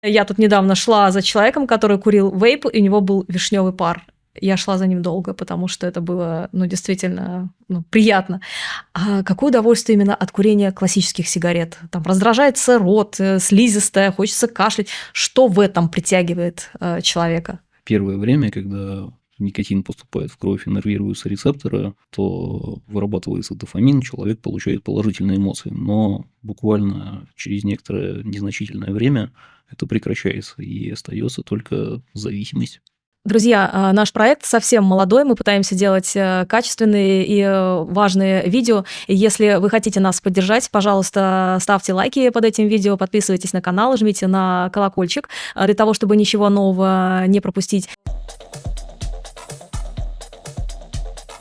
Я тут недавно шла за человеком, который курил вейп, и у него был вишневый пар. Я шла за ним долго, потому что это было, ну, действительно, ну, приятно. А какое удовольствие именно от курения классических сигарет? Там раздражается рот, слизистая, хочется кашлять. Что в этом притягивает человека? Первое время, когда никотин поступает в кровь, иннервируются рецепторы, то вырабатывается дофамин, человек получает положительные эмоции. Но буквально через некоторое незначительное время это прекращается, и остается только зависимость. Друзья, наш проект совсем молодой, мы пытаемся делать качественные и важные видео. И если вы хотите нас поддержать, пожалуйста, ставьте лайки под этим видео, подписывайтесь на канал, жмите на колокольчик для того, чтобы ничего нового не пропустить.